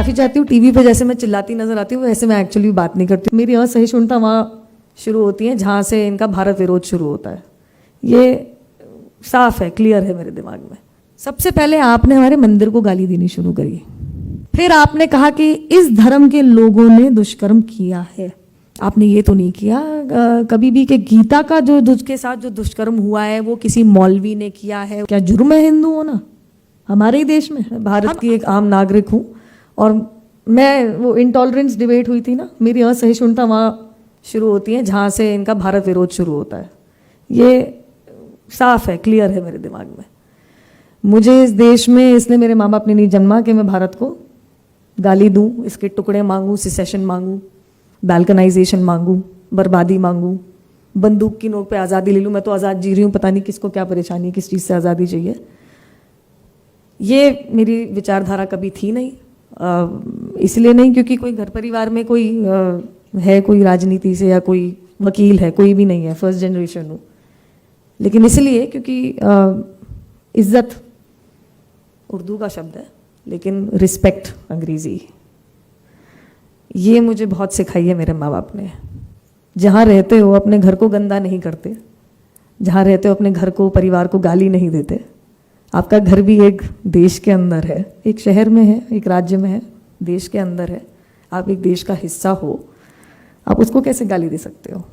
माफ़ी चाहती हूँ, टीवी पे जैसे मैं चिल्लाती नजर आती हूँ वैसे मैं एक्चुअली बात नहीं करती। मेरी असहिष्णुता वहाँ शुरू होती है जहाँ से इनका भारत विरोध शुरू होता है। ये साफ है, क्लियर है मेरे दिमाग में। सबसे पहले आपने हमारे मंदिर को गाली देनी शुरू करी, फिर आपने कहा कि इस धर्म के लोगों ने दुष्कर्म किया है। आपने ये तो नहीं किया कभी भी कि गीता का जो के साथ जो दुष्कर्म हुआ है वो किसी मौलवी ने किया है। क्या जुर्म है हिंदू होना हमारे ही देश में? भारत की एक आम नागरिक हूँ और मैं वो इंटॉलरेंस डिबेट हुई थी ना, मेरी असहिष्णुता वहाँ शुरू होती है जहाँ से इनका भारत विरोध शुरू होता है। ये साफ है, क्लियर है मेरे दिमाग में। मुझे इस देश में इसलिए मेरे माँ बाप ने नहीं जन्मा कि मैं भारत को गाली दूँ, इसके टुकड़े मांगूँ, सिसेशन मांगूँ, बैल्कनाइजेशन मांगूँ, बर्बादी मांगूँ, बंदूक की नोक पे आज़ादी ले लूँ। मैं तो आज़ाद जी रही हूँ, पता नहीं किसको क्या परेशानी, किस चीज़ से आज़ादी चाहिए। ये मेरी विचारधारा कभी थी नहीं। इसलिए नहीं क्योंकि कोई घर परिवार में कोई है, कोई राजनीति से या कोई वकील है, कोई भी नहीं है, फर्स्ट जनरेशन हूँ। लेकिन इसलिए क्योंकि इज्जत उर्दू का शब्द है लेकिन रिस्पेक्ट अंग्रेज़ी, ये मुझे बहुत सिखाई है मेरे माँ बाप ने। जहाँ रहते हो अपने घर को गंदा नहीं करते, जहाँ रहते हो अपने घर को, परिवार को गाली नहीं देते। आपका घर भी एक देश के अंदर है, एक शहर में है, एक राज्य में है, देश के अंदर है। आप एक देश का हिस्सा हो, आप उसको कैसे गाली दे सकते हो?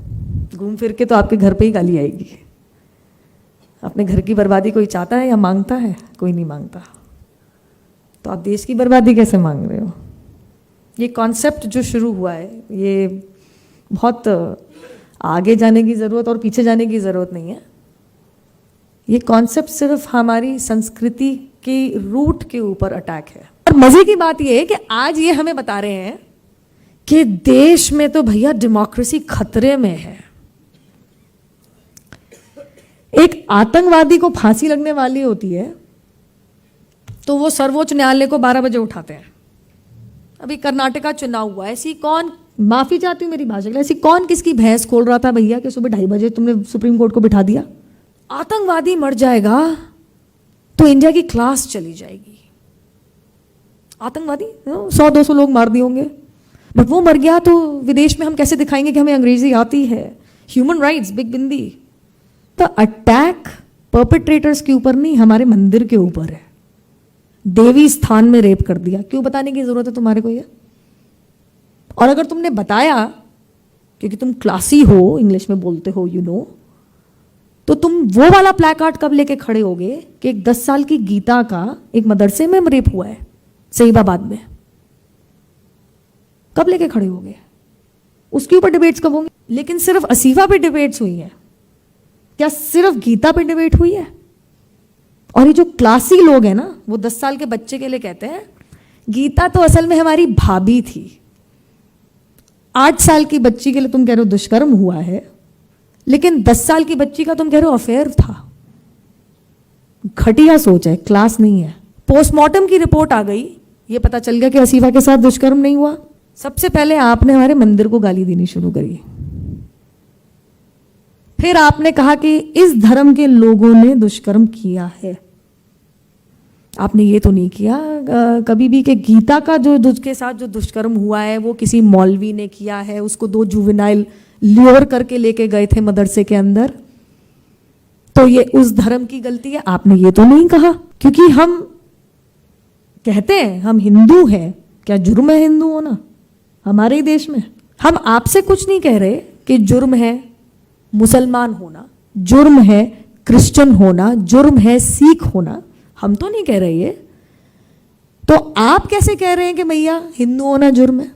घूम फिर के तो आपके घर पे ही गाली आएगी। अपने घर की बर्बादी कोई चाहता है या मांगता है? कोई नहीं मांगता। तो आप देश की बर्बादी कैसे मांग रहे हो? ये कॉन्सेप्ट जो शुरू हुआ है, ये बहुत आगे जाने की ज़रूरत और पीछे जाने की ज़रूरत नहीं है। ये कॉन्सेप्ट सिर्फ हमारी संस्कृति की रूट के ऊपर अटैक है। और मजे की बात ये है कि आज ये हमें बता रहे हैं कि देश में तो भैया डेमोक्रेसी खतरे में है। एक आतंकवादी को फांसी लगने वाली होती है तो वो सर्वोच्च न्यायालय को 12 बजे उठाते हैं। अभी कर्नाटका चुनाव हुआ, ऐसी कौन, माफी चाहती हूँ मेरी भाषा के लिए, ऐसी कौन किसकी भैंस खोल रहा था भैया कि सुबह 2:30 बजे तुमने सुप्रीम कोर्ट को बिठा दिया? आतंकवादी मर जाएगा तो इंडिया की क्लास चली जाएगी। आतंकवादी 100-200 लोग मार दिए होंगे, बट वो मर गया तो विदेश में हम कैसे दिखाएंगे कि हमें अंग्रेजी आती है? ह्यूमन राइट्स, बिग बिंदी। तो अटैक परपेट्रेटर्स के ऊपर नहीं, हमारे मंदिर के ऊपर है। देवी स्थान में रेप कर दिया, क्यों बताने की जरूरत है तुम्हारे को ये? और अगर तुमने बताया क्योंकि तुम क्लासी हो, इंग्लिश में बोलते हो, यू नो, तो तुम वो वाला प्लैकार्ड कब लेके खड़े होगे कि एक 10 साल की गीता का एक मदरसे में रेप हुआ है सईबाबाद में? कब लेके खड़े होगे? उसके ऊपर डिबेट्स कब होंगे? लेकिन सिर्फ असीफा पे डिबेट्स हुई है क्या? सिर्फ गीता पे डिबेट हुई है? और ये जो क्लासी लोग हैं ना, वो 10 साल के बच्चे के लिए कहते हैं गीता तो असल में हमारी भाभी थी। 8 साल की बच्ची के लिए तुम कह रहे हो दुष्कर्म हुआ है, लेकिन 10 साल की बच्ची का तुम कह रहे हो अफेयर था। घटिया सोच है, क्लास नहीं है। पोस्टमार्टम की रिपोर्ट आ गई, ये पता चल गया कि असीफा के साथ दुष्कर्म नहीं हुआ। सबसे पहले आपने हमारे मंदिर को गाली देनी शुरू करी, फिर आपने कहा कि इस धर्म के लोगों ने दुष्कर्म किया है। आपने ये तो नहीं किया कभी भी कि गीता का जो के साथ जो दुष्कर्म हुआ है वो किसी मौलवी ने किया है, उसको 2 जुवेनाइल ल्योर करके लेके गए थे मदरसे के अंदर, तो ये उस धर्म की गलती है। आपने ये तो नहीं कहा, क्योंकि हम कहते हैं हम हिंदू हैं। क्या जुर्म है हिंदू होना हमारे ही देश में? हम आपसे कुछ नहीं कह रहे कि जुर्म है मुसलमान होना, जुर्म है क्रिश्चियन होना, जुर्म है सिख होना, हम तो नहीं कह रहे ये। तो आप कैसे कह रहे हैं कि भैया हिंदू होना जुर्म है?